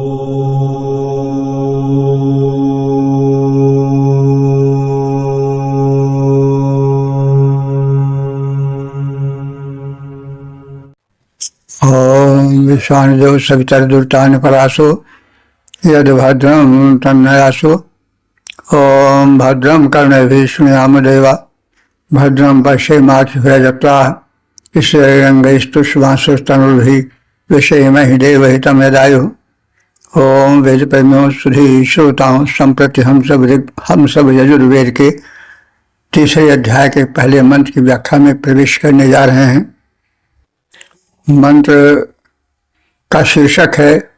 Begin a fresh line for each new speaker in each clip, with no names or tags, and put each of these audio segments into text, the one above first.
ओम विश्वानुदेव सवितर्दुर्तान परासो यद भद्रम तन्नयासो। ओम भद्रम कर्णभिः शृणुयाम देवा भद्रम पश्येमाक्षभिर्यजत्राः स्थिरैरङ्गैस्तुष्टुवांसस्तनुर्भिः विषेमहि देवहितं यदायुः। ओम वेद प्रेमियों सुधी श्रोताओं, संप्रति हम सब यजुर्वेद के तीसरे अध्याय के पहले मंत्र की व्याख्या में प्रवेश करने जा रहे हैं। मंत्र का शीर्षक है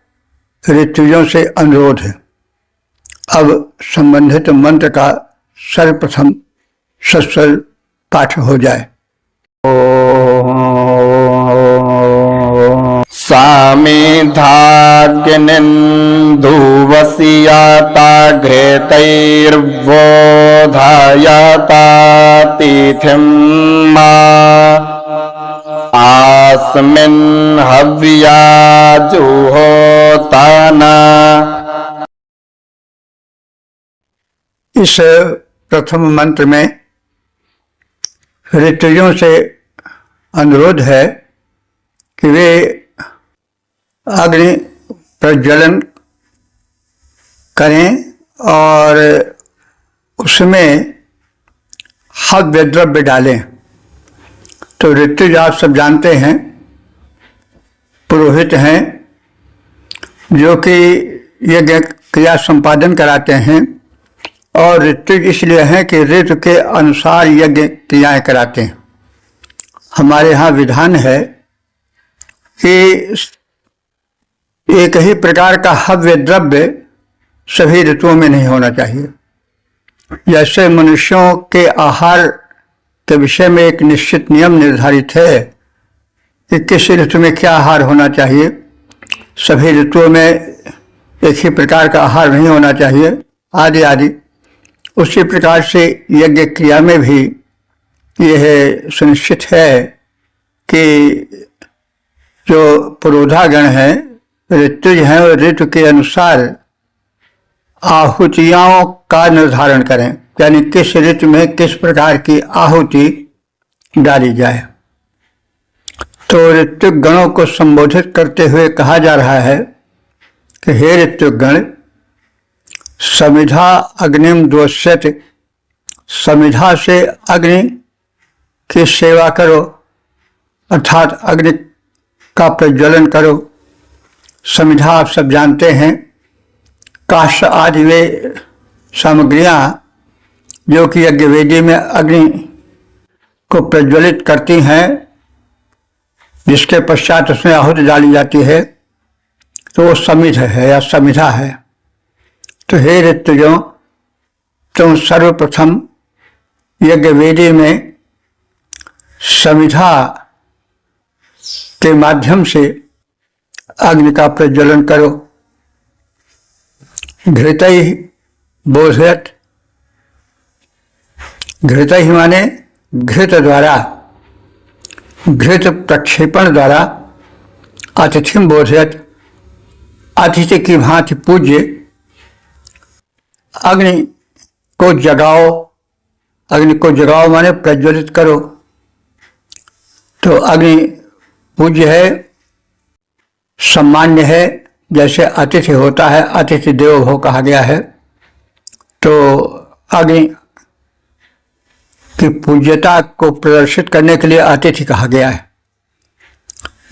ऋतुजों से अनुरोध है। अब संबंधित मंत्र का सर्वप्रथम सस्वर पाठ हो जाए।
सामिधाग्निन्दुवस्याता घृतैर्वोधायाता तिथिं मा आस्मिन् हव्या जुहोताना।
इस प्रथम मंत्र में ऋतुजों से अनुरोध है कि वे अग्नि प्रज्वलन करें और उसमें हव्य द्रव्य डालें। तो ऋतुज आप सब जानते हैं पुरोहित हैं जो कि यज्ञ क्रिया संपादन कराते हैं, और ऋतुज इसलिए हैं कि ऋतु के अनुसार यज्ञ क्रियाएं कराते हैं। हमारे यहाँ विधान है कि एक ही प्रकार का हव्य द्रव्य सभी ऋतुओं में नहीं होना चाहिए। जैसे मनुष्यों के आहार के विषय में एक निश्चित नियम निर्धारित है कि किस ऋतु में क्या आहार होना चाहिए, सभी ऋतुओं में एक ही प्रकार का आहार नहीं होना चाहिए, आदि आदि। उसी प्रकार से यज्ञ क्रिया में भी यह सुनिश्चित है कि जो पुरोधागण हैं, ऋतुज हैं, और ऋतु के अनुसार आहुतियों का निर्धारण करें, यानी किस ऋतु में किस प्रकार की आहुति डाली जाए। तो ऋतुक गणों को संबोधित करते हुए कहा जा रहा है कि हे ऋतुक गण, समिधा अग्निम द्वोष्यति, समिधा से अग्नि की सेवा करो, अर्थात अग्नि का प्रज्वलन करो। समिधा आप सब जानते हैं, काष्ठ आदि वे सामग्रियां जो कि यज्ञ वेदी में अग्नि को प्रज्वलित करती हैं, जिसके पश्चात उसमें आहुति डाली जाती है, तो वो समिध है या समिधा है। तो हे ऋतुजों, तुम सर्वप्रथम यज्ञ वेदी में समिधा के माध्यम से अग्नि का प्रज्वलन करो। घृतैः बोधयत्, घृतैः माने घृत द्वारा, घृत प्रक्षेपण द्वारा अतिथिम बोधयत्, अतिथि की भांति पूज्य अग्नि को जगाओ। अग्नि को जगाओ माने प्रज्वलित करो। तो अग्नि पूज्य है, सम्मान्य है, जैसे अतिथि होता है, अतिथि देवो भव कहा गया है। तो अग्नि की पूज्यता को प्रदर्शित करने के लिए अतिथि कहा गया है।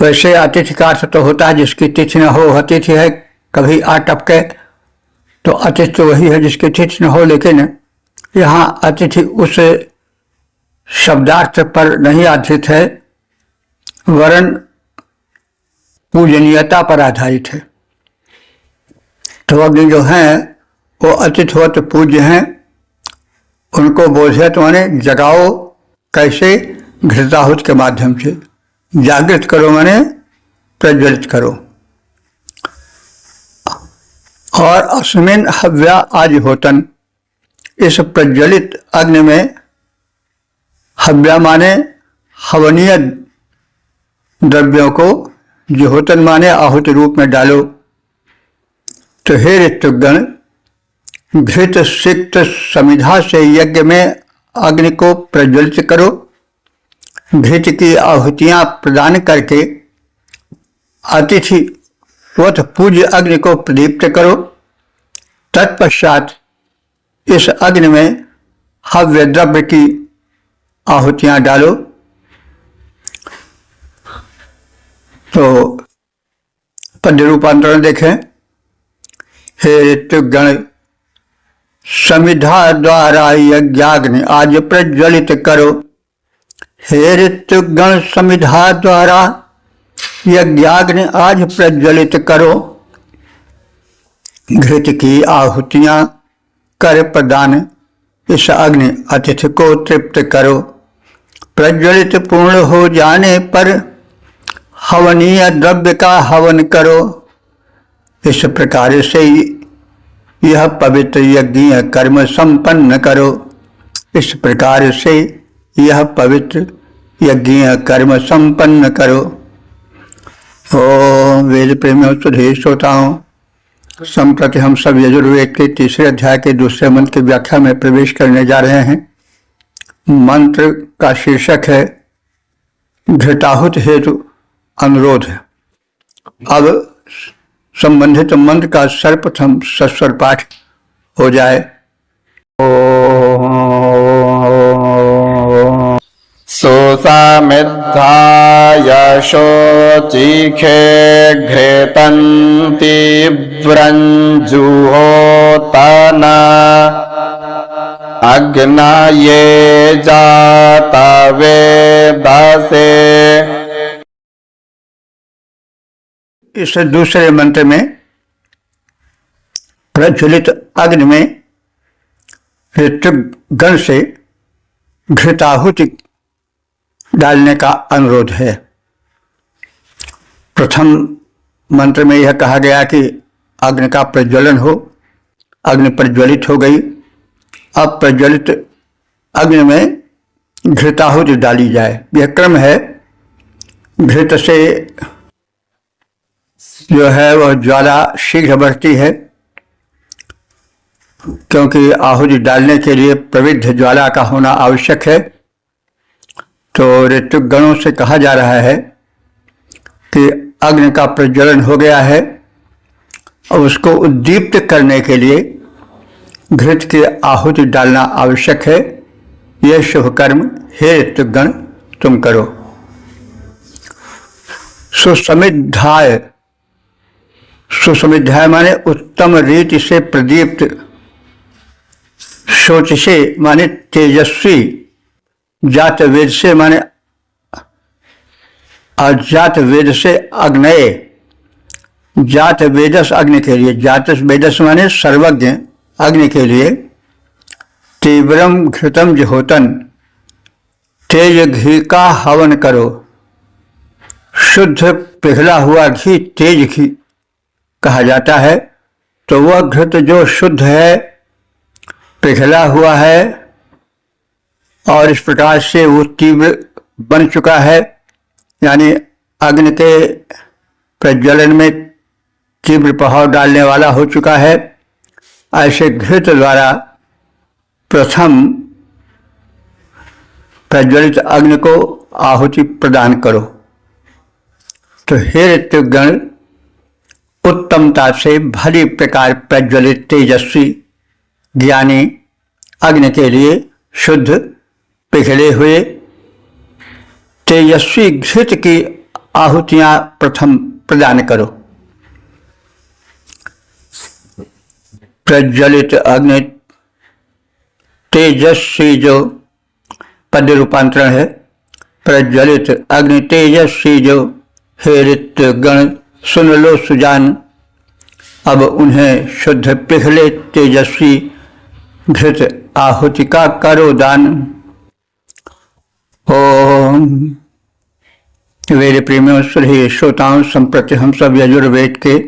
वैसे अतिथि का अर्थ तो होता है जिसकी तिथि न हो, अतिथि है, कभी आ टपके, तो अतिथि तो वही है जिसकी तिथि न हो। लेकिन यहाँ अतिथि उस शब्दार्थ पर नहीं आधारित है, वरन पूजनीयता पर आधारित है। तो अग्नि जो हैं वो अतिथिवत पूज्य हैं, उनको बोधियत माने जगाओ। कैसे? घृताहुति के माध्यम से। जागृत करो माने प्रज्वलित करो। और अस्मिन् हव्या आजुहोतन, इस प्रज्वलित अग्नि में हव्या माने हवनीय द्रव्यों को, जुहोतन माने आहुति रूप में डालो। तो हे ऋतुगण, घृत सिक्त समिधा से यज्ञ में अग्नि को प्रज्वलित करो। घृत की आहुतियां प्रदान करके अतिथि वत पूज्य अग्नि को प्रदीप्त करो। तत्पश्चात इस अग्नि में हव्य द्रव्य की आहुतियां डालो। तो पद्य रूपांतरण देखें। हे ऋतुगण, समिधा द्वारा यज्ञाग्नि आज प्रज्वलित करो। हे ऋतुगण, समिधा द्वारा यज्ञाग्नि आज प्रज्वलित करो। घृत की आहुतियां कर प्रदान इस अग्नि अतिथि को तृप्त करो। प्रज्वलित पूर्ण हो जाने पर हवनीय द्रव्य का हवन करो। इस प्रकार से यह पवित्र यज्ञीय कर्म संपन्न करो। इस प्रकार से यह पवित्र यज्ञीय कर्म संपन्न करो। ओम वेद प्रेमियों, सुधीर श्रोताओं, संप्रति हम सब यजुर्वेद के तीसरे अध्याय के दूसरे मंत्र की व्याख्या में प्रवेश करने जा रहे हैं। मंत्र का शीर्षक है घृताहुत हेतु अनुरोध। अब संबंधित मंत्र का सर्वप्रथम सस्वर पाठ हो जाए।
सुसामिद्धाय शोचिखे घृतं तीव्रं जुहोतना अग्नाये जाता वेदासे।
इस दूसरे मंत्र में प्रज्वलित अग्नि में ऋतुगण से घृताहुति डालने का अनुरोध है। प्रथम मंत्र में यह कहा गया कि अग्नि का प्रज्वलन हो। अग्नि प्रज्वलित हो गई। अब प्रज्वलित अग्नि में घृताहुति डाली जाए। यह क्रम है। घृत से जो है वह ज्वाला शीघ्र बढ़ती है, क्योंकि आहुति डालने के लिए प्रविद्ध ज्वाला का होना आवश्यक है। तो ऋतुगणों से कहा जा रहा है कि अग्नि का प्रज्वलन हो गया है और उसको उद्दीप्त करने के लिए घृत की आहुति डालना आवश्यक है। यह शुभ कर्म हे ऋतुगण तुम करो। सुसमिद्धाय, सुसमिद्धाय माने उत्तम रीति से प्रदीप्त, शोच से माने तेजस्वी, जात वेद से माने अजात वेद से अग्नये, जात वेदस अग्नि के लिए, जातस वेदस माने सर्वज्ञ अग्नि के लिए, तीव्रम घृतम जहोतन, तेज घी का हवन करो। शुद्ध पिघला हुआ घी तेज घी कहा जाता है। तो वह घृत जो शुद्ध है, पिघला हुआ है और इस प्रकार से वो तीव्र बन चुका है, यानी अग्नि के प्रज्वलन में तीव्र प्रभाव डालने वाला हो चुका है, ऐसे घृत द्वारा प्रथम प्रज्वलित अग्नि को आहुति प्रदान करो। तो हे ऋतुगण, उत्तमता से भली प्रकार प्रज्वलित तेजस्वी ज्ञानी अग्नि के लिए शुद्ध पिघले हुए तेजस्वी घृत की आहुतियां प्रथम प्रदान करो। प्रज्वलित अग्नि तेजस्वी, जो पद रूपांतरण है, प्रज्वलित अग्नि तेजस्वी जो, हे ऋतुगण सुन लो सुजान, अब उन्हें शुद्ध पिघले तेजस्वी घृत आहुति का करो दान। ओम वेद प्रेमियों, सुधीर श्रोताओं, संप्रति हम सब यजुर्वेद के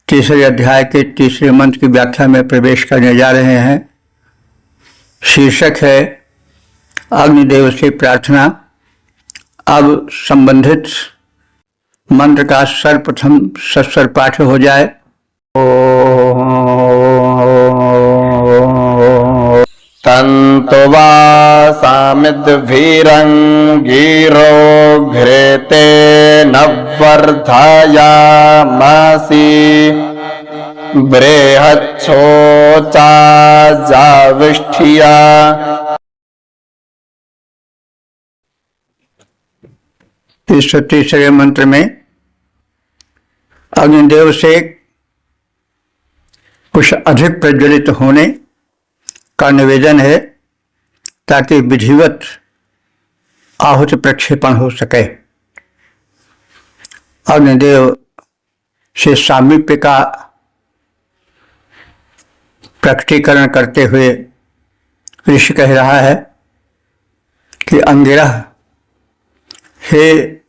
तीसरे अध्याय के तीसरे मंत्र की व्याख्या में प्रवेश करने जा रहे हैं। शीर्षक है अग्निदेव से प्रार्थना। अब संबंधित मंत्र का सर्वप्रथम सस्वर पाठ हो जाए।
तंतुवा सामिद्भिरंगीरो घृते नवर्धयामासि बृहच्छोचा जाविष्ठिया।
इस तीसरे मंत्र में अग्निदेव से कुछ अधिक प्रज्वलित होने का निवेदन है ताकि विधिवत आहुति प्रक्षेपण हो सके। अग्निदेव से सामीप्य का प्रकटीकरण करते हुए ऋषि कह रहा है कि अंगिरह, हे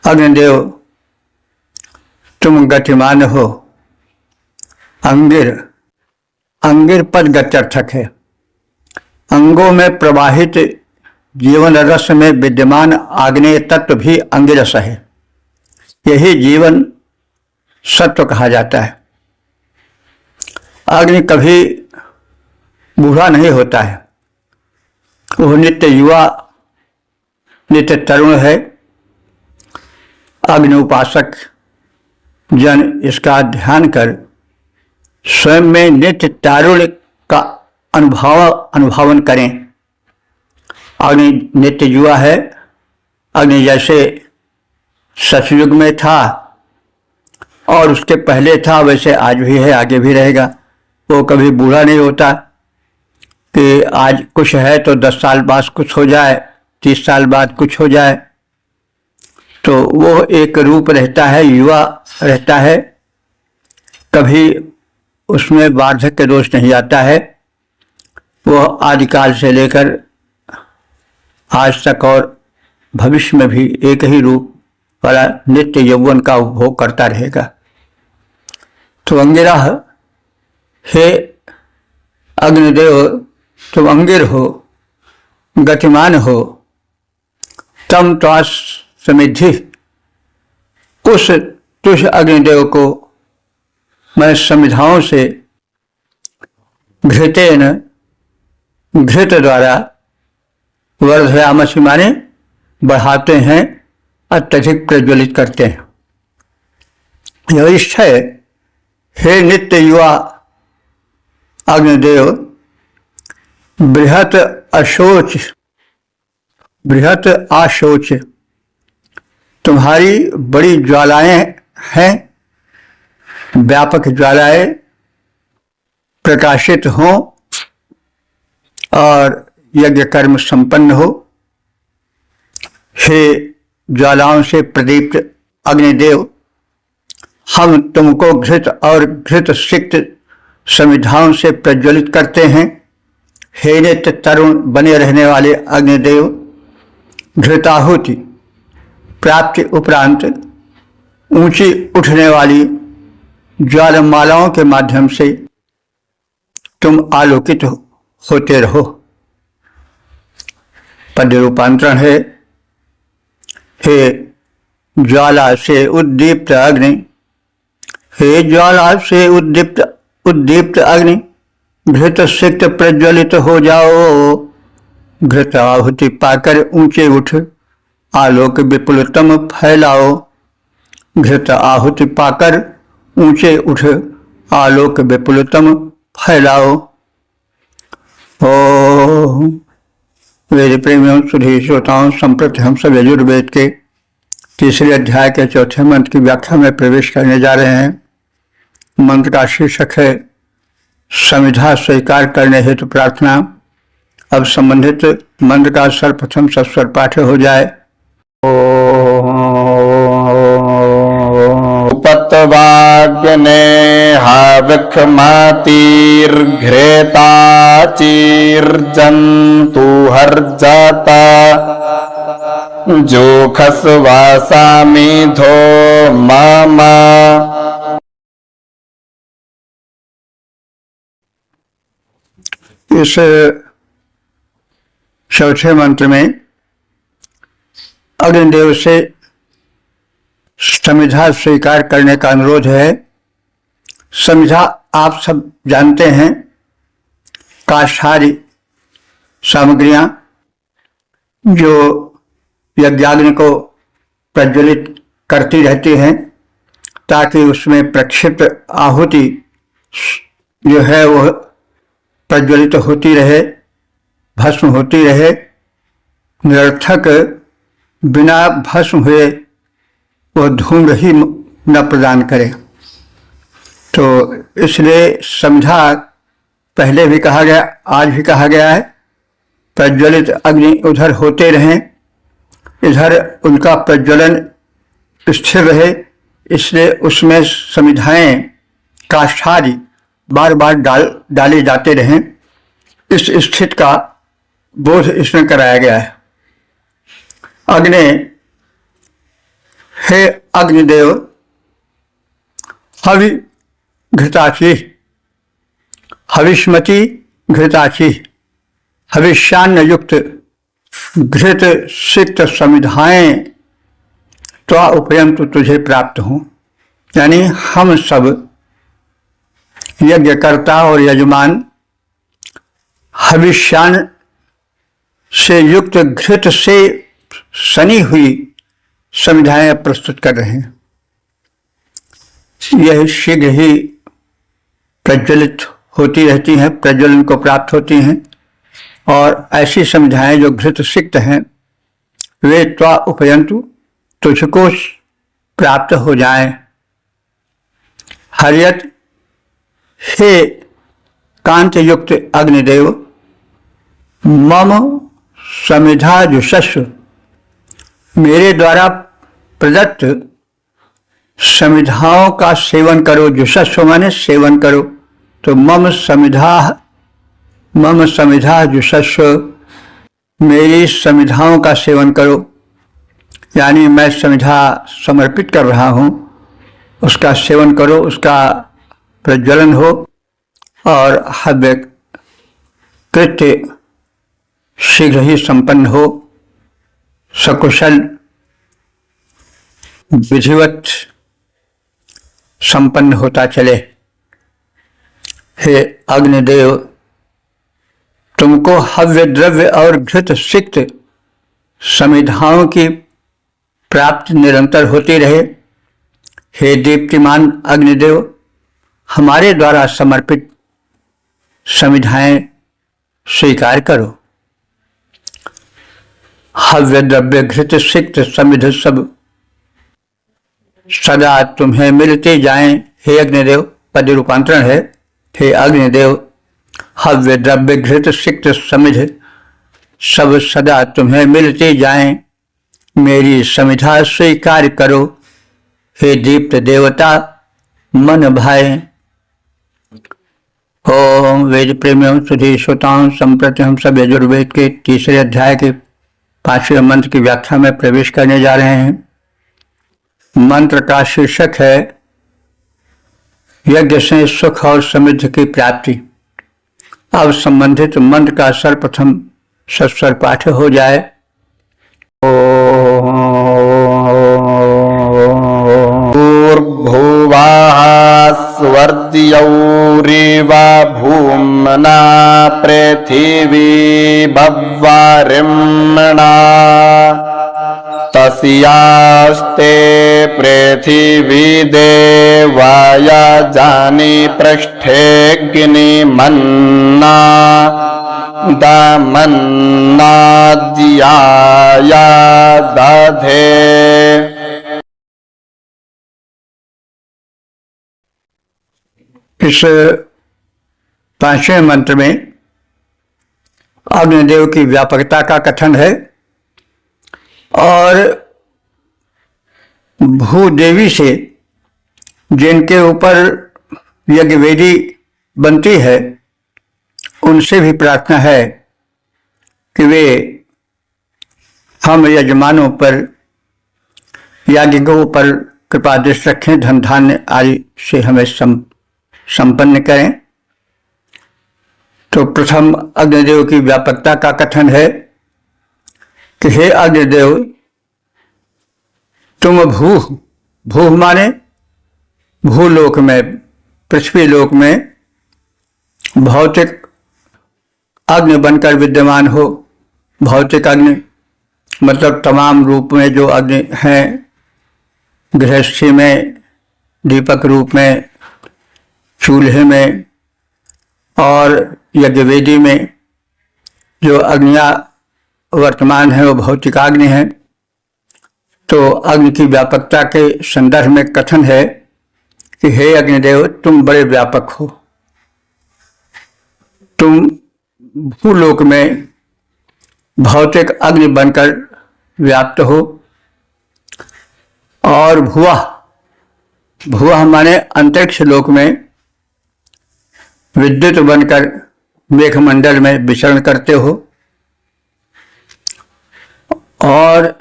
अग्निदेव, तुम गतिमान हो। अंगिर पद गत्यर्थक है। अंगों में प्रवाहित जीवन रस में विद्यमान आग्नेय तत्व भी अंगिरस है। यही जीवन सत्व कहा जाता है। अग्नि कभी बूढ़ा नहीं होता है, वह नित्य युवा, नित्य तरुण है। अग्नि उपासक जन इसका ध्यान कर स्वयं में नित्य तारुण्य का अनुभवन करें। अग्नि नित्य युवा है। अग्नि जैसे सतयुग में था और उसके पहले था, वैसे आज भी है, आगे भी रहेगा। वो कभी बूढ़ा नहीं होता कि आज कुछ है तो 10 साल बाद कुछ हो जाए, 30 साल बाद कुछ हो जाए। तो वो एक रूप रहता है, युवा रहता है, कभी उसमें वार्धक्य दोष नहीं आता है। वह आदिकाल से लेकर आज तक और भविष्य में भी एक ही रूप वाला नित्य यौवन का उपभोग करता रहेगा। तो अंगिरह, हे अग्निदेव, तुम अंगिर हो, गतिमान हो। तम त्वा समिद्धि, उस तुझ अग्निदेव को मैं समिधाओं से घृतेन, घृत द्वारा, वर्धयामसि माने बढ़ाते हैं, अत्यधिक प्रज्वलित करते हैं। यह इष्ट है, हे नित्य युवा अग्निदेव, बृहत आशोच, तुम्हारी बड़ी ज्वालाएं हैं, व्यापक ज्वालाएं प्रकाशित हों और यज्ञ कर्म संपन्न हो। हे ज्वालाओं से प्रदीप्त अग्निदेव, हम तुमको घृत और घृत सिक्त समिधाओं से प्रज्वलित करते हैं। हे नित्य तरुण बने रहने वाले अग्निदेव, घृताहुति प्राप्ति उपरांत ऊंची उठने वाली ज्वालमालाओं के माध्यम से तुम आलोकित होते रहो। पद्य रूपांतरण है, हे ज्वाला से उद्दीप्त अग्नि, हे ज्वाला से उद्दीप्त अग्नि, घृत सिक्त प्रज्वलित हो जाओ। घृत आहुति पाकर ऊंचे उठ, आलोक विपुलतम फैलाओ। घृत आहुति पाकर ऊंचे उठ, आलोक विपुलतम फैलाओ। ओम। वेद प्रेमियों, सुधी श्रोताओं, संप्रति हम सब यजुर्वेद के तीसरे अध्याय के चौथे मंत्र की व्याख्या में प्रवेश करने जा रहे हैं। मंत्र का शीर्षक है समिधा स्वीकार करने हेतु प्रार्थना। अब संबंधित मंत्र का सर्वप्रथम सस्वर पाठ हो जाए।
उपत्वाग्ने हाविख मातीर्घ्रेताचीर्जन्तु हर्जाता जोखस्वासामिधो मामा।
इस चौथे मंत्र में अग्निदेव से समिधा स्वीकार करने का अनुरोध है समिधा आप सब जानते हैं, काष्ठादि सामग्रियां जो यज्ञाग्नि को प्रज्वलित करती रहती हैं ताकि उसमें प्रक्षिप्त आहुति जो है वह प्रज्वलित होती रहे, भस्म होती रहे, निरर्थक बिना भस्म हुए वह धूम्र ही न प्रदान करे। तो इसलिए समिधा पहले भी कहा गया, आज भी कहा गया है, प्रज्वलित अग्नि उधर होते रहें, इधर उनका प्रज्वलन स्थिर रहे, इसलिए उसमें समिधाएं काष्ठादि बार बार डाले जाते रहें। इस स्थिति का बोध इसमें कराया गया है। अग्नि, हे अग्निदेव, हवि घृताची, हविष्मति घृताची, हविष्यान्न युक्त घृत सिक्त समिधाएं त्वा उपयंतु तुझे प्राप्त हों। यानी हम सब यज्ञकर्ता और यजमान हविष्यान्न से युक्त घृत से सनी हुई समिधाएं प्रस्तुत कर रहे हैं। यह शीघ्र ही प्रज्वलित होती रहती हैं, प्रज्वलन को प्राप्त होती हैं, और ऐसी समिधाएं जो घृत सिक्त हैं वे त्वा उपयंतु तुझको प्राप्त हो जाएं। हरियत, हे कांत युक्त अग्निदेव, मम समिधा जुषस्व, मेरे द्वारा प्रदत्त समिधाओं का सेवन करो। जुषस्व माने सेवन करो, तो मम समिधा जुषस्व, मेरी समिधाओं का सेवन करो, यानी मैं समिधा समर्पित कर रहा हूँ, उसका सेवन करो, उसका प्रज्वलन हो और हव्य कृत्य शीघ्र ही संपन्न हो, सकुशल विधिवत संपन्न होता चले। हे अग्निदेव, तुमको हव्य द्रव्य और घृत सिक्त समिधाओं की प्राप्ति निरंतर होती रहे। हे दीप्तिमान अग्निदेव, हमारे द्वारा समर्पित समिधाएं स्वीकार करो। हव्य द्रव्य घृत सिक्त समिध सब सदा तुम्हें मिलते जाएं। हे अग्निदेव, पद रूपांतरण है, हे अग्निदेव, हव्य द्रव्य घृत सिक्त समिध सब सदा तुम्हें मिलते जाएं, मेरी समिधा स्वीकार करो। हे दीप्त देवता, मन भाए। ओम वेद प्रेमियों सुधी श्रोताओं, संप्रति हम सब यजुर्वेद के तीसरे अध्याय के 5वें मंत्र की व्याख्या में प्रवेश करने जा रहे हैं। मंत्र का शीर्षक है यज्ञ से सुख और समृद्धि की प्राप्ति। अब संबंधित मंत्र का सर्वप्रथम सस्वर पाठ हो जाए।
भूर्भुवः स्वर्द्यौरिवा भूम्ना पृथिवी भव्वारिम्णा तस्यास्ते पृथिवी देवाय जानि पृष्ठेऽग्नि मन्ना दमन्नाद्याय दधे।
इस 5वें मंत्र में अग्निदेव की व्यापकता का कथन है और भूदेवी से जिनके ऊपर यज्ञवेदी बनती है उनसे भी प्रार्थना है कि वे हम यजमानों पर, याज्ञिकों पर कृपा दृष्टि रखें, धन धान्य आदि से हमें संपन्न करें। तो प्रथम अग्निदेव की व्यापकता का कथन है कि हे अग्निदेव, तुम भूह माने भूलोक में पृथ्वी लोक में भौतिक अग्नि बनकर विद्यमान हो। भौतिक अग्नि मतलब तमाम रूप में जो अग्नि हैं, गृहस्थी में दीपक रूप में, चूल्हे में और यज्ञवेदी में जो अग्नियाँ वर्तमान है वो भौतिक अग्नि है। तो अग्नि की व्यापकता के संदर्भ में कथन है कि हे अग्निदेव, तुम बड़े व्यापक हो। तुम भूलोक में भौतिक अग्नि बनकर व्याप्त हो और भुवः माने अंतरिक्ष लोक में विद्युत बनकर मेघमंडल में विचरण करते हो और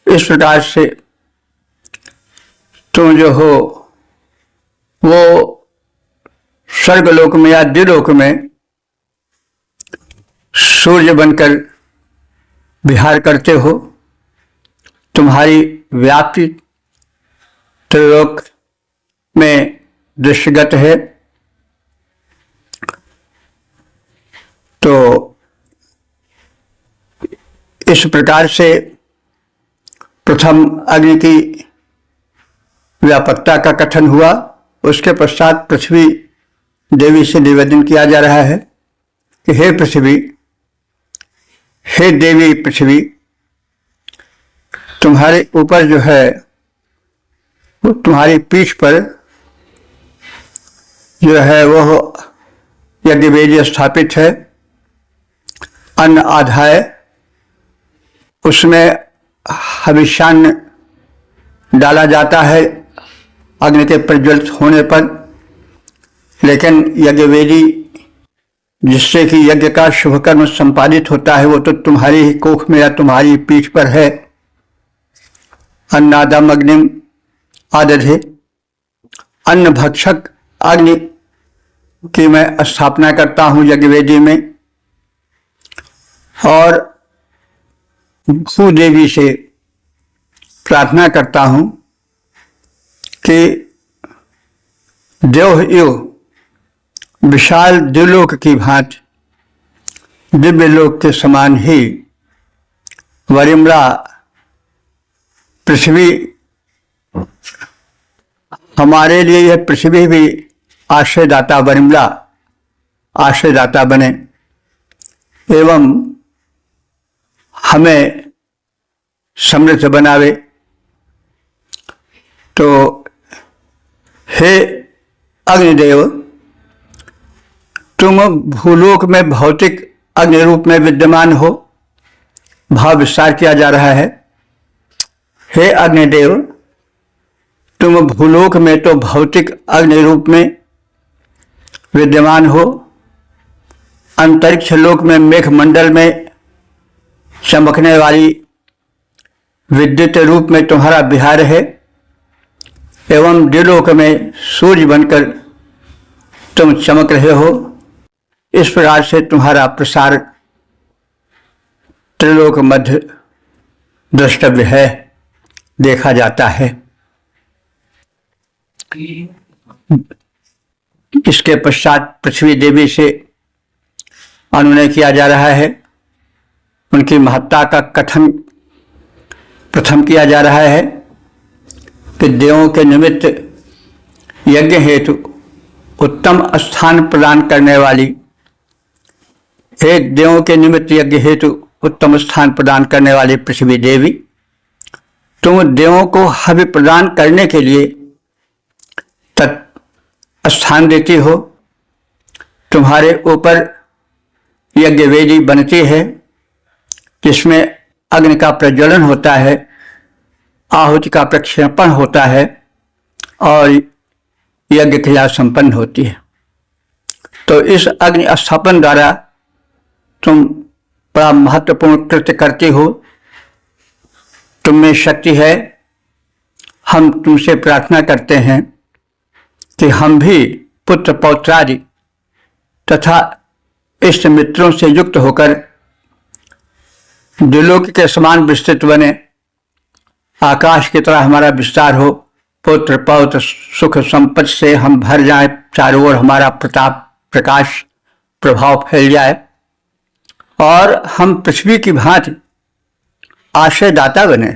इस प्रकार से तुम जो हो वो स्वर्गलोक में या द्विलोक में सूर्य बनकर विहार करते हो। तुम्हारी व्याप्ति त्रिलोक में दृष्टिगत है। तो इस प्रकार से प्रथम अग्नि की व्यापकता का कथन हुआ। उसके पश्चात पृथ्वी देवी से निवेदन किया जा रहा है कि हे पृथ्वी, हे देवी पृथ्वी, तुम्हारे ऊपर जो है वो तुम्हारी पीठ पर जो है वह यज्ञवेदी स्थापित है। अन्न आधाय उसमें हविष्यान्न डाला जाता है अग्नि के प्रज्वलित होने पर, लेकिन यज्ञवेदी जिससे कि यज्ञ का शुभ कर्म संपादित होता है वो तो तुम्हारी ही कोख में या तुम्हारी पीठ पर है। अन्नादम अग्निम आदधे, अन्न भक्षक अग्नि की मैं स्थापना करता हूँ यज्ञवेदी में और भूदेवी से प्रार्थना करता हूँ कि देव एव विशाल द्विलोक की भांति दिव्य लोक के समान ही वरिम्रा पृथ्वी, हमारे लिए यह पृथ्वी भी आश्रयदाता वरिम्रा आश्रयदाता बने एवं हमें समृद्ध बनावे। तो हे अग्निदेव, तुम भूलोक में भौतिक अग्नि रूप में विद्यमान हो। भाव विस्तार किया जा रहा है। हे अग्निदेव, तुम भूलोक में तो भौतिक अग्नि रूप में विद्यमान हो, अंतरिक्ष लोक में मेघमंडल में चमकने वाली विद्युत रूप में तुम्हारा विहार है एवं द्विलोक में सूर्य बनकर तुम चमक रहे हो। इस प्रकार से तुम्हारा प्रसार त्रिलोक मध्य द्रष्टव्य है, देखा जाता है। इसके पश्चात पृथ्वी देवी से अनुनय किया जा रहा है। उनकी महत्ता का कथन प्रथम किया जा रहा है कि देवों के निमित्त यज्ञ हेतु उत्तम स्थान प्रदान करने वाली, हे देवों के निमित्त यज्ञ हेतु उत्तम स्थान प्रदान करने वाली पृथ्वी देवी, तुम देवों को हवि प्रदान करने के लिए स्थान देती हो। तुम्हारे ऊपर यज्ञ वेदी बनती है जिसमें अग्नि का प्रज्वलन होता है, आहुति का प्रक्षेपण होता है और यज्ञ क्रिया संपन्न होती है। तो इस अग्नि स्थापन द्वारा तुम बड़ा महत्वपूर्ण कृत्य करती हो। तुम में शक्ति है। हम तुमसे प्रार्थना करते हैं कि हम भी पुत्र पौत्रादि तथा इष्ट मित्रों से युक्त होकर द्विलोक के समान विस्तृत बने, आकाश की तरह हमारा विस्तार हो पुत्र पौत्र सुख संपत्ति से हम भर जाएं, चारों ओर हमारा प्रताप प्रकाश प्रभाव फैल जाए और हम पृथ्वी की भांति आश्रयदाता बने।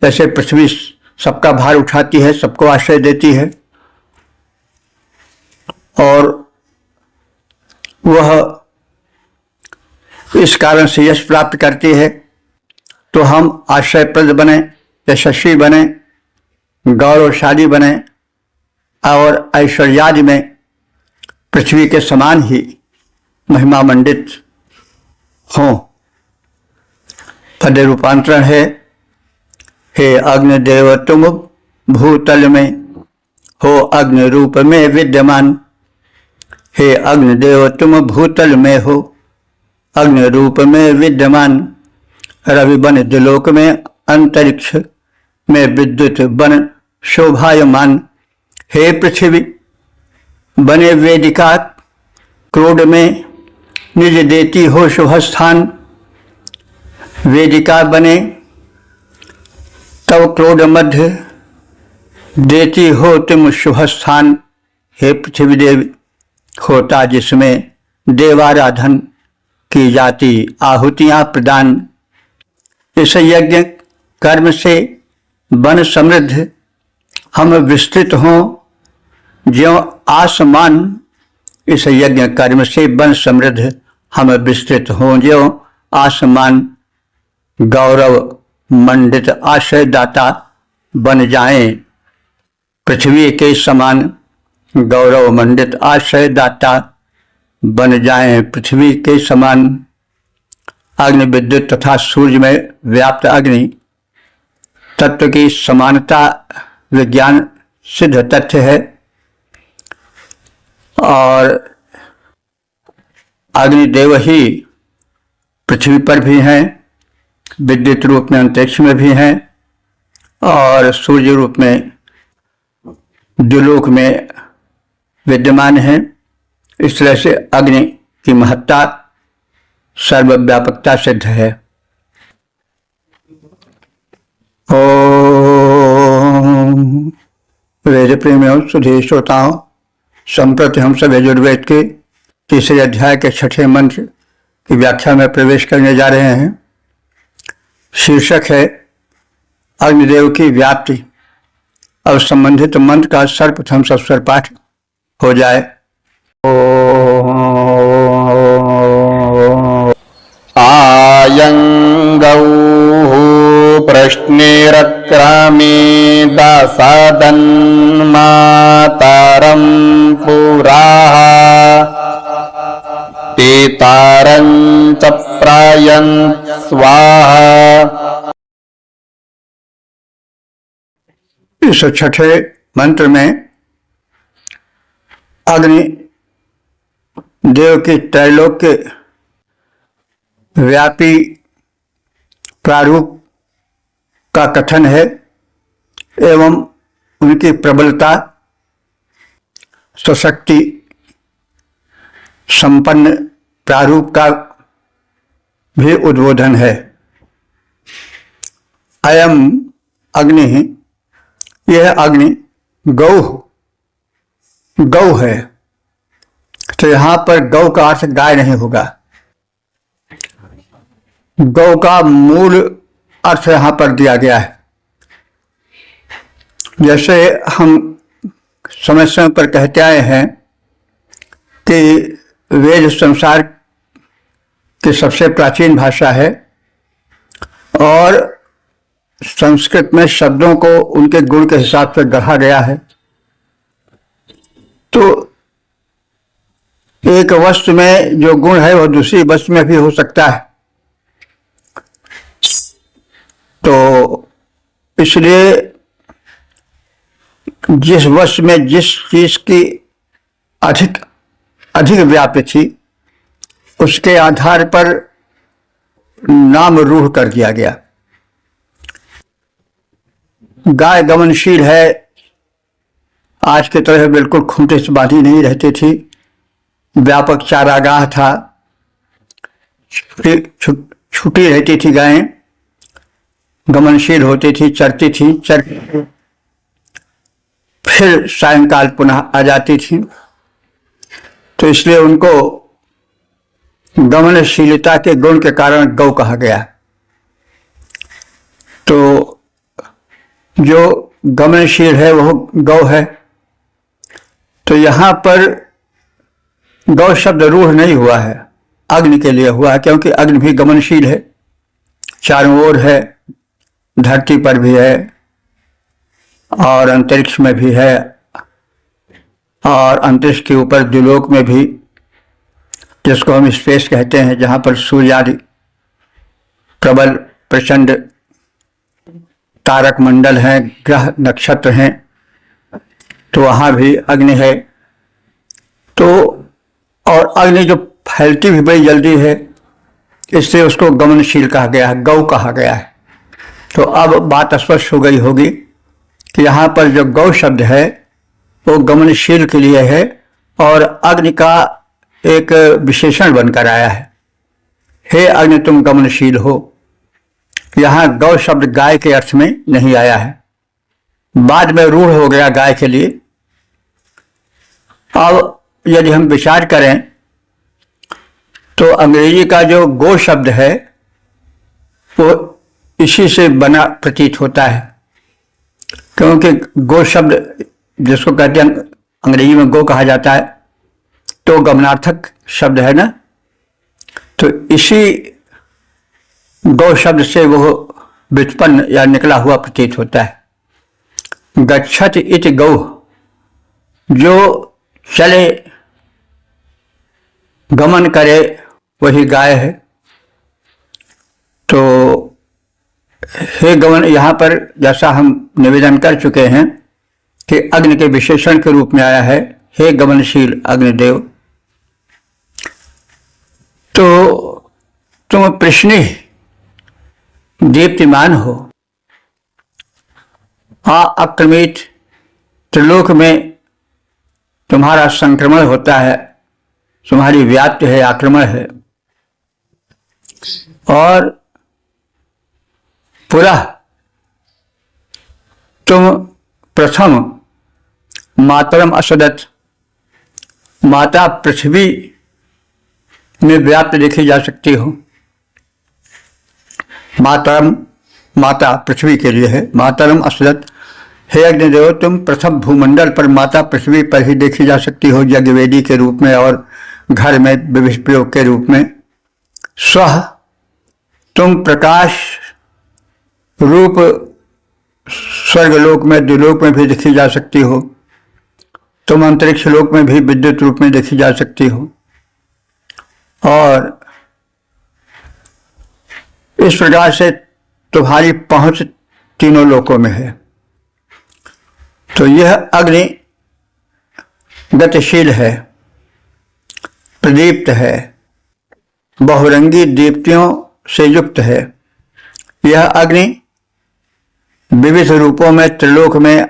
जैसे पृथ्वी सबका भार उठाती है, सबको आश्रय देती है और वह इस कारण से यश प्राप्त करती है, तो हम आश्रयप्रद बने, यशस्वी बने, गौरवशाली बने और ऐश्वर्यादि में पृथ्वी के समान ही महिमा मंडित हों। पद रूपांतरण है, हे अग्निदेव तुम भूतल में हो अग्नि रूप में विद्यमान। हे अग्निदेव तुम भूतल में हो अग्नि रूप में विद्यमान। रवि बन द्विलोक में अंतरिक्ष में विद्युत बन शोभायमान। हे पृथ्वी बने वेदिका क्रोड में निज देती हो शुभ स्थान। वेदिका बने तव क्रोड मध्य देती हो तुम शुभ स्थान। हे पृथ्वी देव होता जिसमें देवाराधन की जाती आहुतियां प्रदान। इस यज्ञ कर्म से वन समृद्ध हम विस्तृत हों ज्यों आसमान। इस यज्ञ कर्म से वन समृद्ध हम विस्तृत हों ज्यों आसमान। गौरव मंडित आश्रयदाता बन जाएं पृथ्वी के समान। गौरव मंडित आश्रयदाता बन जाएं पृथ्वी के समान। अग्नि विद्युत तथा सूर्य में व्याप्त अग्नि तत्व की समानता विज्ञान सिद्ध तथ्य है और अग्निदेव ही पृथ्वी पर भी हैं, विद्युत रूप में अंतरिक्ष में भी हैं और सूर्य रूप में द्युलोक में विद्यमान है। इस तरह से अग्नि की महत्ता सर्वव्यापकता सिद्ध है। ओम वेद प्रेमियों सुधी श्रोताओं, संप्रति हम सब यजुर्वेद के तीसरे अध्याय के छठे मंत्र की व्याख्या में प्रवेश करने जा रहे हैं। शीर्षक है अग्निदेव की व्याप्ति। अब संबंधित मंत्र का सर्वप्रथम सस्वर पाठ हो जाए।
आयंगौ प्रश्नेरक्रामी दासादन् मातरं पुराः पितारं च प्रायं स्वाहा।
इस छठे मंत्र में अग्नि देव की त्रैलोक्य व्यापी प्रारूप का कथन है एवं उनकी प्रबलता, सशक्ति संपन्न प्रारूप का भी उद्बोधन है। अयम अग्नि, यह अग्नि गौ है, तो यहां पर गौ का अर्थ गाय नहीं होगा। गौ का मूल अर्थ यहां पर दिया गया है। जैसे हम समय समय पर कहते आए हैं कि वेद संसार की सबसे प्राचीन भाषा है और संस्कृत में शब्दों को उनके गुण के हिसाब से गढ़ा गया है। तो एक वस्तु में जो गुण है वह दूसरी वस्तु में भी हो सकता है। तो इसलिए जिस वस्तु में जिस चीज की अधिक व्याप्ति थी उसके आधार पर नाम रूढ़ कर दिया गया। गाय गमनशील है, आज की तरह बिल्कुल खूंटे से बांधी नहीं रहती थी, व्यापक चारागाह था, छुट्टी रहती थी गायें, गमनशील होती थी, चरती थी, फिर सायंकाल पुनः आ जाती थी। तो इसलिए उनको गमनशीलता के गुण के कारण गौ कहा गया। तो जो गमनशील है वह गौ है। तो यहां पर गौ शब्द रूढ़ नहीं हुआ है, अग्नि के लिए हुआ है, क्योंकि अग्नि भी गमनशील है, चारों ओर है, धरती पर भी है और अंतरिक्ष में भी है, और अंतरिक्ष के ऊपर द्युलोक में भी, जिसको हम स्पेस कहते हैं, जहां पर सूर्य आदि प्रबल प्रचंड तारक मंडल हैं, ग्रह नक्षत्र हैं, तो वहां भी अग्नि है। तो और अग्नि जो फैलती भी बड़ी जल्दी है, इससे उसको गमनशील कहा गया है, गौ कहा गया है। तो अब बात स्पष्ट हो गई होगी कि यहाँ पर जो गौ शब्द है वो गमनशील के लिए है और अग्नि का एक विशेषण बनकर आया है। हे अग्नि तुम गमनशील हो। यहाँ गौ शब्द गाय के अर्थ में नहीं आया है, बाद में रूढ़ हो गया गाय के लिए। अब यदि हम विचार करें तो अंग्रेजी का जो गो शब्द है वो इसी से बना प्रतीत होता है, क्योंकि गो शब्द जिसको कहते हैं अंग्रेजी में गो कहा जाता है, तो गमनार्थक शब्द है ना। तो इसी गौ शब्द से वो व्युत्पन्न या निकला हुआ प्रतीत होता है। गच्छत इति गौ, जो चले गमन करे वही गाय है। तो हे गमन, यहाँ पर जैसा हम निवेदन कर चुके हैं कि अग्नि के विशेषण के रूप में आया है, हे गमनशील अग्निदेव। तो तुम प्रश्नि दीप्तिमान हो, आक्रमित त्रिलोक में तुम्हारा संक्रमण होता है, तुम्हारी व्याप्ति है, आक्रमण है। और पुनः तुम प्रथम मातरम असदत, माता पृथ्वी में व्याप्त देखी जा सकती हो। मातरम, माता पृथ्वी के लिए है, मातरम असदत। हे अग्निदेव, तुम प्रथम भूमंडल पर माता पृथ्वी पर ही देखी जा सकती हो, यज्ञवेदी के रूप में और घर में विविध प्रयोग के रूप में। स्वः, तुम प्रकाश रूप स्वर्गलोक में, द्युलोक में भी देखी जा सकती हो। तुम अंतरिक्ष लोक में भी विद्युत रूप में देखी जा सकती हो। और इस प्रकार से तुम्हारी पहुंच तीनों लोकों में है। तो यह अग्नि गतिशील है, प्रदीप्त है, बहुरंगी दीप्तियों से युक्त है। यह अग्नि विविध रूपों में त्रिलोक में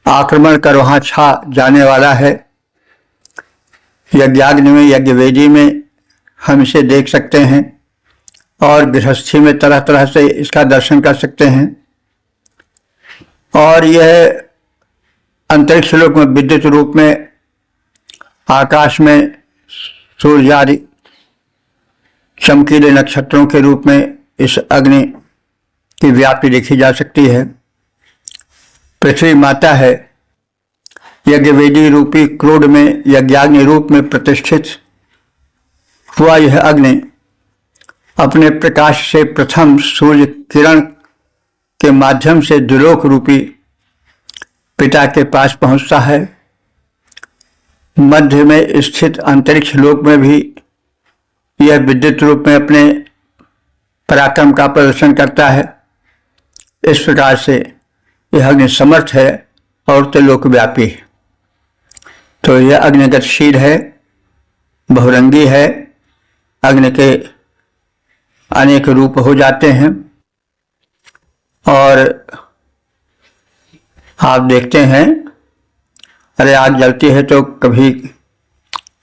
आक्रमण कर वहां छा जाने वाला है। यज्ञाग्नि में, यज्ञवेदी में हम इसे देख सकते हैं और गृहस्थी में तरह तरह से इसका दर्शन कर सकते हैं। और यह अंतरिक्ष लोक में विद्युत रूप में, आकाश में सूर्य आदि चमकीले नक्षत्रों के रूप में इस अग्नि की व्याप्ति देखी जा सकती है। पृथ्वी माता है, यज्ञवेदी रूपी क्रोड में यज्ञाग्नि रूप में प्रतिष्ठित हुआ यह अग्नि अपने प्रकाश से प्रथम सूर्य किरण के माध्यम से द्युलोक रूपी पिता के पास पहुंचता है। मध्य में स्थित अंतरिक्ष लोक में भी यह विद्युत रूप में अपने पराक्रम का प्रदर्शन करता है। इस प्रकार से यह अग्नि समर्थ है और त्रिलोक व्यापी है। तो यह अग्नि गतिशील है, बहुरंगी है। अग्नि के अनेक रूप हो जाते हैं और आप देखते हैं, अरे आग जलती है तो कभी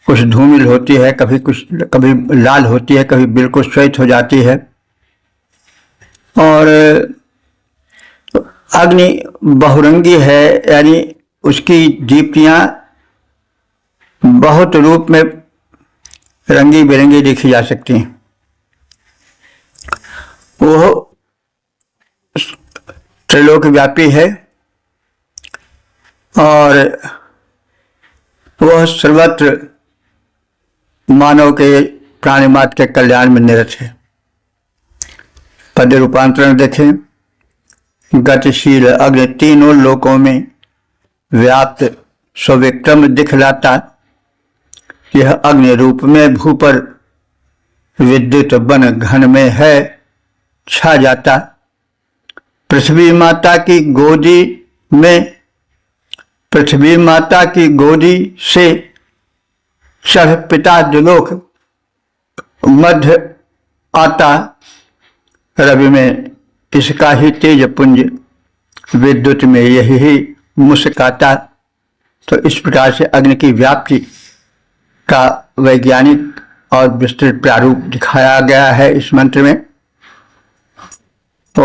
कुछ धूमिल होती है, कभी लाल होती है, कभी बिल्कुल श्वेत हो जाती है। और अग्नि बहुरंगी है, यानी उसकी दीप्तियां बहुत रूप में रंगी बिरंगी देखी जा सकती हैं। वो त्रिलोक व्यापी है और वह सर्वत्र मानव के प्राणी मात्र के कल्याण में निरत है। पद रूपांतरण देखें। गतिशील अग्नि तीनों लोकों में व्याप्त स्विक्रम दिखलाता, यह अग्नि रूप में भू पर विद्युत बन घन में है छा जाता। पृथ्वी माता की गोदी से चढ़ पिता द्युलोक मध्य आता। रवि में इसका ही तेज पुंज, विद्युत में यही ही मुस्काता। तो इस प्रकार से अग्नि की व्याप्ति का वैज्ञानिक और विस्तृत प्रारूप दिखाया गया है इस मंत्र में। तो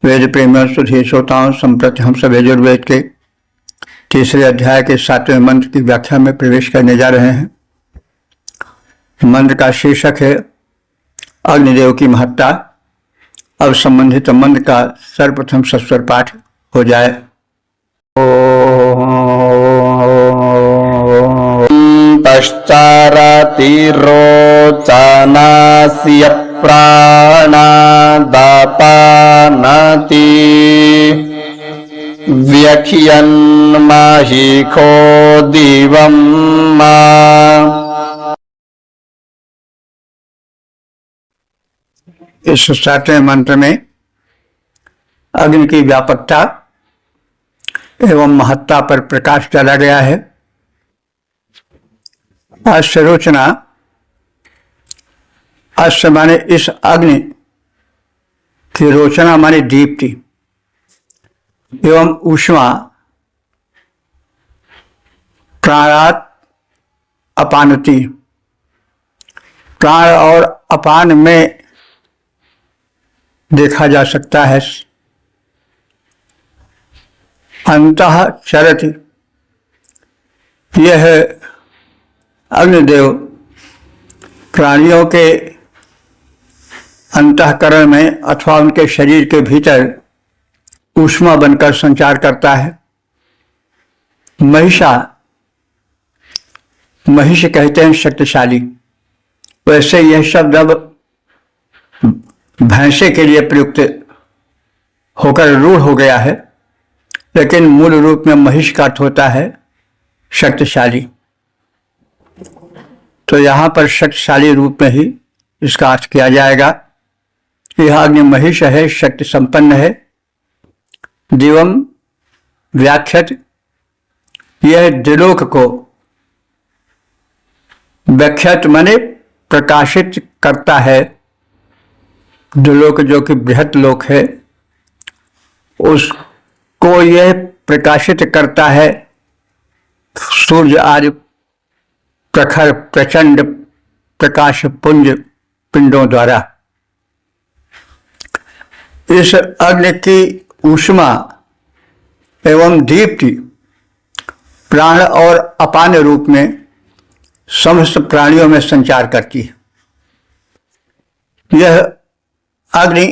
वेद प्रेमियों सुधी श्रोताओं, संप्रति हम सब यजुर्वेद के तीसरे अध्याय के 7वें मंत्र की व्याख्या में प्रवेश करने जा रहे हैं। मंत्र का शीर्षक है अग्निदेव की महत्ता। अब संबंधित मंत्र का सर्वप्रथम सस्वर पाठ हो जाए।
पश्चारातिरोचनास्य प्राणादापानति व्यखियन्माहिखो दिवं मा।
इस 7वें मंत्र में अग्नि की व्यापकता एवं महत्ता पर प्रकाश डाला गया है। आश्चर्योचना, अश्व माने इस अग्नि की रोचना माने दीप्ति एवं ऊष्मा, प्राणात अपानति, प्राण और अपान में देखा जा सकता है। अंतः चरति, यह अग्निदेव प्राणियों के अंतःकरण में अथवा उनके शरीर के भीतर ऊष्मा बनकर संचार करता है। महिष कहते हैं शक्तिशाली, वैसे यह शब्द अब भैंसे के लिए प्रयुक्त होकर रूढ़ हो गया है, लेकिन मूल रूप में महिष का अर्थ होता है शक्तिशाली। तो यहां पर शक्तिशाली रूप में ही इसका अर्थ किया जाएगा। यह अग्नि महिष है, शक्ति संपन्न है। दिवम व्याख्यत, यह द्युलोक को व्याख्यात माने प्रकाशित करता है। द्युलोक जो कि बृहत लोक है, उसको यह प्रकाशित करता है सूर्य आदि प्रखर प्रचंड प्रकाश पुंज पिंडों द्वारा। इस अग्नि की ऊष्मा एवं दीप्ति प्राण और अपान रूप में समस्त प्राणियों में संचार करती है। यह अग्नि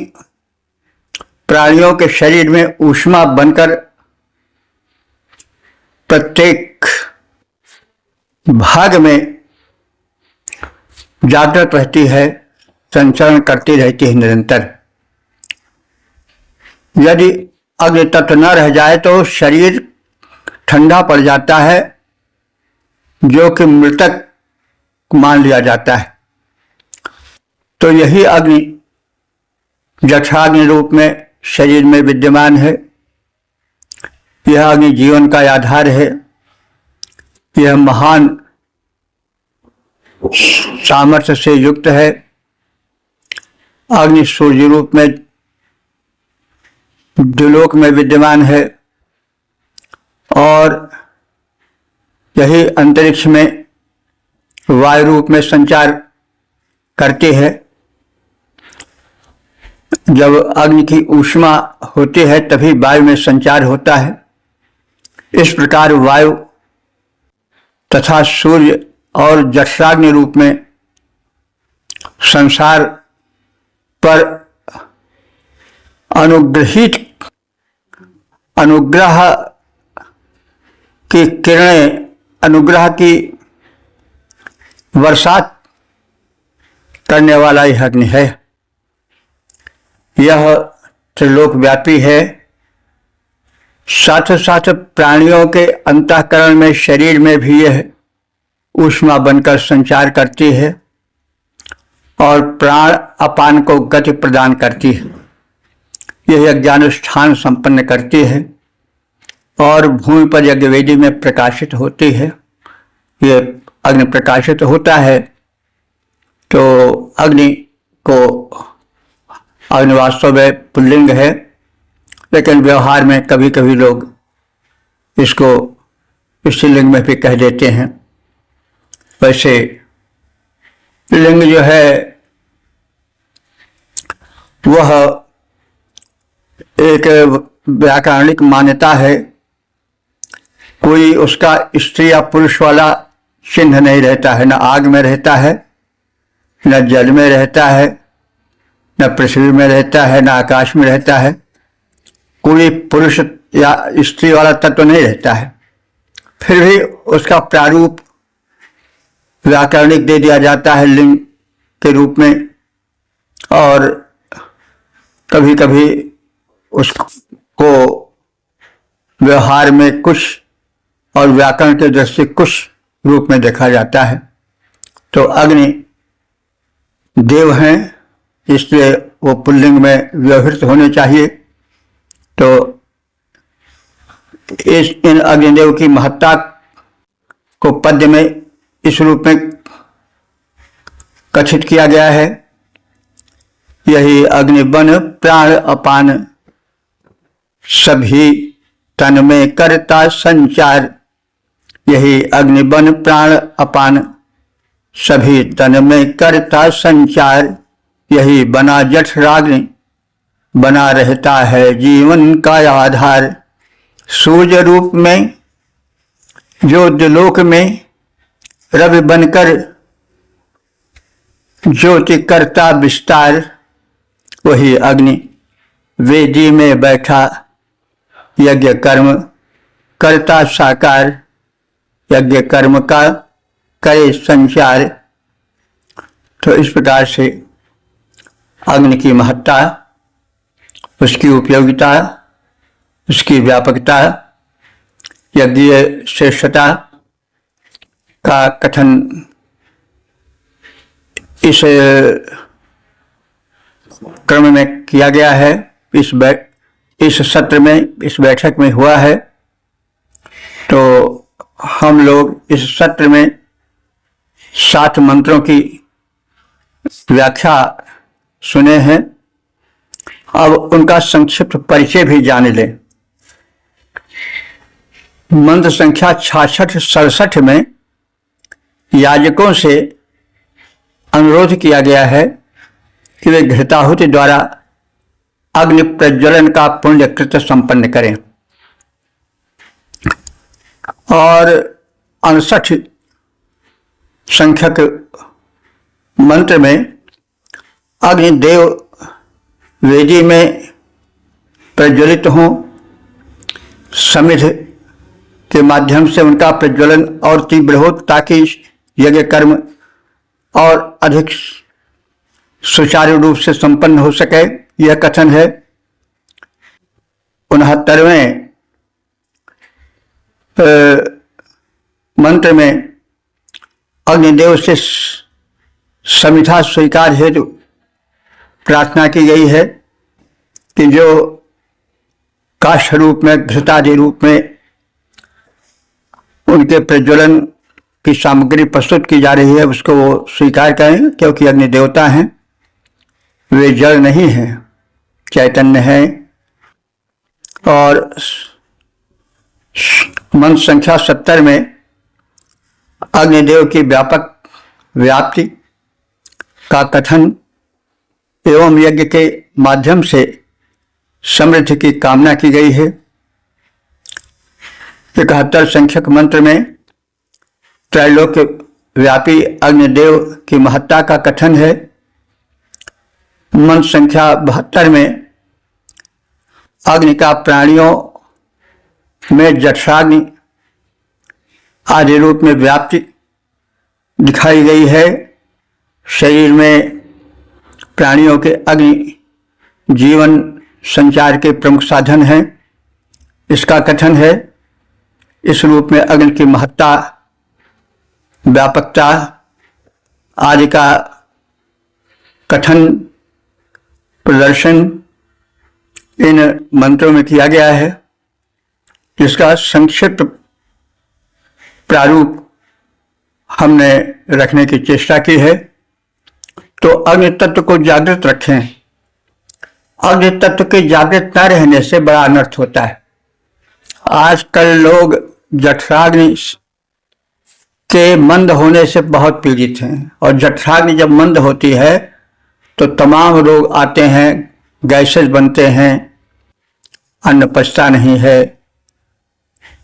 प्राणियों के शरीर में ऊष्मा बनकर प्रत्येक भाग में जागृत रहती है, संचरण करती रहती है निरंतर। यदि अग्नि तत्व न रह जाए तो शरीर ठंडा पड़ जाता है, जो कि मृतक मान लिया जाता है। तो यही अग्नि जठाग्नि रूप में शरीर में विद्यमान है। यह अग्नि जीवन का आधार है। यह महान सामर्थ्य से युक्त है। अग्नि सूर्य रूप में द्युलोक में विद्यमान है और यही अंतरिक्ष में वायु रूप में संचार करती है। जब अग्नि की ऊष्मा होती है तभी वायु में संचार होता है। इस प्रकार वायु तथा सूर्य और जठराग्नि रूप में संसार पर अनुग्रह की किरणें, अनुग्रह की बरसात करने वाला यह अग्नि है। यह त्रिलोकव्यापी है, साथ साथ प्राणियों के अंतःकरण में, शरीर में भी यह ऊष्मा बनकर संचार करती है और प्राण अपान को गति प्रदान करती है। यह यज्ञान स्थान संपन्न करती है और भूमि पर यज्ञवेदी में प्रकाशित होती है। यह अग्नि प्रकाशित होता है तो अग्नि को, अग्नि वास्तव में पुल्लिंग है, लेकिन व्यवहार में कभी कभी लोग इसको स्त्रीलिंग में भी कह देते हैं। वैसे लिंग जो है वह एक व्याकरणिक मान्यता है। कोई उसका स्त्री या पुरुष वाला चिन्ह नहीं रहता है, न आग में रहता है, न जल में रहता है, न पृथ्वी में रहता है, न आकाश में रहता है। कोई पुरुष या स्त्री वाला तत्व नहीं रहता है, फिर भी उसका प्रारूप व्याकरणिक दे दिया जाता है लिंग के रूप में। और कभी कभी उसको व्यवहार में कुछ और व्याकरण के दृष्टि कुछ रूप में देखा जाता है। तो अग्नि देव हैं, इसलिए वो पुल्लिंग में व्यवहृत होने चाहिए। तो इन अग्निदेव की महत्ता को पद्य में इस रूप में कथित किया गया है। यही अग्निबन प्राण अपान, सभी तन में करता संचार। यही अग्निबन प्राण अपान, सभी तन में करता संचार। यही बना जठराग्नि, बना रहता है जीवन का आधार। सूर्य रूप में जो द्युलोक में रवि बनकर ज्योति करता विस्तार। वही अग्नि वेदी में बैठा यज्ञ कर्म करता साकार। यज्ञ कर्म का करे संचार। तो इस प्रकार से अग्नि की महत्ता, उसकी उपयोगिता, उसकी व्यापकता, यज्ञीय श्रेष्ठता का कथन इस क्रम में किया गया है। इस सत्र में, इस बैठक में हुआ है। तो हम लोग इस सत्र में 7 मंत्रों की व्याख्या सुने हैं। अब उनका संक्षिप्त परिचय भी जान लें। मंत्र संख्या 66-67 में याजकों से अनुरोध किया गया है कि वे घृताहुति द्वारा अग्नि प्रज्वलन का पुण्य कृत्य संपन्न करें। और 59 संख्यक मंत्र में अग्निदेव वेदी में प्रज्वलित हों, समिध के माध्यम से उनका प्रज्वलन और तीव्र हो, ताकि यज्ञ कर्म और अधिक सुचारू रूप से संपन्न हो सके। यह कथन है। 69वें मंत्र में अग्निदेव से समिधा स्वीकार हेतु प्रार्थना की गई है कि जो काष्ठ रूप में, घृतादि रूप में उनके प्रज्वलन की सामग्री प्रस्तुत की जा रही है, उसको वो स्वीकार करें, क्योंकि अग्नि देवता हैं, वे जड़ नहीं हैं, चैतन्य है। और मंत्र संख्या 70 में अग्निदेव की व्यापक व्याप्ति का कथन एवं यज्ञ के माध्यम से समृद्धि की कामना की गई है। 71 संख्यक मंत्र में त्रैलोक्य व्यापी अग्निदेव की महत्ता का कथन है। मंत्र संख्या 72 में अग्नि का प्राणियों में जठराग्नि आदि रूप में व्याप्ति दिखाई गई है। शरीर में प्राणियों के अग्नि जीवन संचार के प्रमुख साधन हैं, इसका कथन है। इस रूप में अग्नि की महत्ता, व्यापकता आदि का कथन प्रदर्शन इन मंत्रों में किया गया है, जिसका संक्षिप्त प्रारूप हमने रखने की चेष्टा की है। तो अग्नि तत्व को जागृत रखें। अग्नि तत्व के जागृत न रहने से बड़ा अनर्थ होता है। आजकल लोग जठराग्नि के मंद होने से बहुत पीड़ित हैं, और जठराग्नि जब मंद होती है तो तमाम रोग आते हैं, गैसेस बनते हैं, अन्न पचता नहीं है,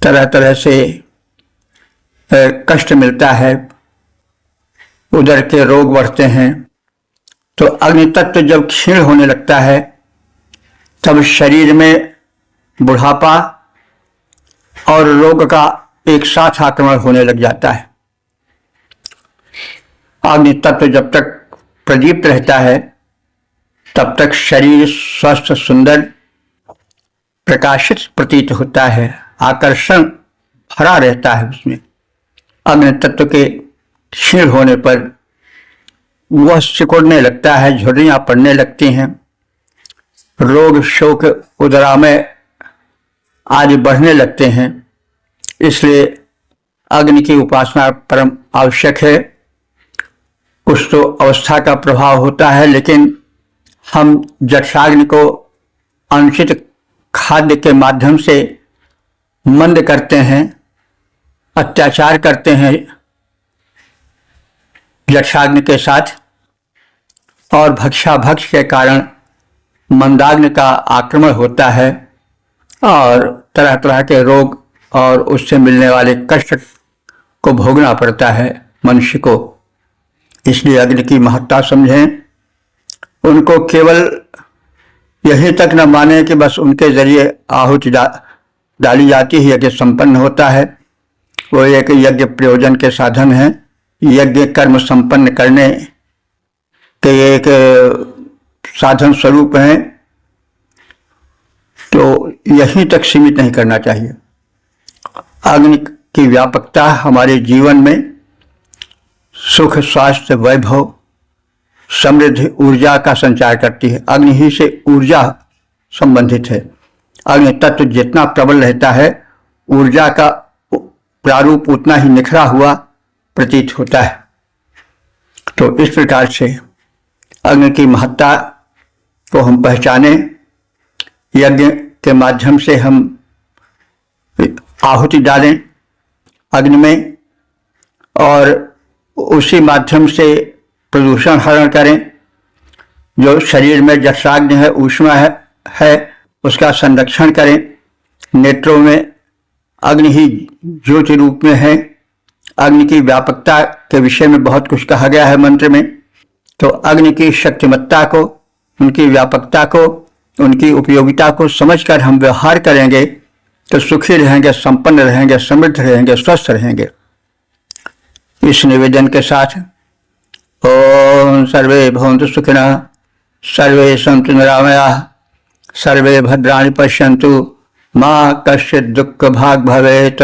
तरह तरह से कष्ट मिलता है, उदर के रोग बढ़ते हैं। तो अग्नि तत्व जब क्षीण होने लगता है तब शरीर में बुढ़ापा और रोग का एक साथ आक्रमण होने लग जाता है। अग्नि तत्व जब तक प्रदीप्त रहता है तब तक शरीर स्वस्थ, सुंदर, प्रकाशित प्रतीत होता है, आकर्षण भरा रहता है उसमें। अग्नि तत्व के क्षीण होने पर वह सिकुड़ने लगता है, झुर्रियां पड़ने लगती हैं, रोग शोक उदरामय आदि बढ़ने लगते हैं। इसलिए अग्नि की उपासना परम आवश्यक है। कुछ तो अवस्था का प्रभाव होता है, लेकिन हम जठराग्नि को अनुचित खाद्य के माध्यम से मंद करते हैं, अत्याचार करते हैं जठराग्नि के साथ, और भक्षाभक्ष के कारण मंदाग्नि का आक्रमण होता है और तरह तरह के रोग और उससे मिलने वाले कष्ट को भोगना पड़ता है मनुष्य को। इसलिए अग्नि की महत्ता समझें। उनको केवल यहीं तक न माने कि बस उनके जरिए आहुति डाली जाती है, यज्ञ संपन्न होता है। वो एक यज्ञ प्रयोजन के साधन है, यज्ञ कर्म संपन्न करने के एक साधन स्वरूप हैं। तो यहीं तक सीमित नहीं करना चाहिए। अग्नि की व्यापकता हमारे जीवन में सुख, स्वास्थ्य, वैभव, समृद्धि, ऊर्जा का संचार करती है। अग्नि ही से ऊर्जा संबंधित है। अग्नि तत्व जितना प्रबल रहता है, ऊर्जा का प्रारूप उतना ही निखरा हुआ प्रतीत होता है। तो इस प्रकार से अग्नि की महत्ता को हम पहचाने। यज्ञ के माध्यम से हम आहुति डालें अग्नि में, और उसी माध्यम से प्रदूषण हरण करें। जो शरीर में जठराग्नि है, ऊष्मा है, उसका संरक्षण करें। नेत्रों में अग्नि ही ज्योति रूप में है। अग्नि की व्यापकता के विषय में बहुत कुछ कहा गया है मंत्र में। तो अग्नि की शक्तिमत्ता को, उनकी व्यापकता को, उनकी उपयोगिता को समझकर हम व्यवहार करेंगे तो सुखी रहेंगे, संपन्न रहेंगे, समृद्ध रहेंगे, स्वस्थ रहेंगे। इस निवेदन के साथ ओम सर्वे भवन्तु सुखिनः, सर्वे सन्तु निरामयाः, सर्वे भद्राणि पश्यन्तु, मा कश्चित् दुःख भाग् भवेत्।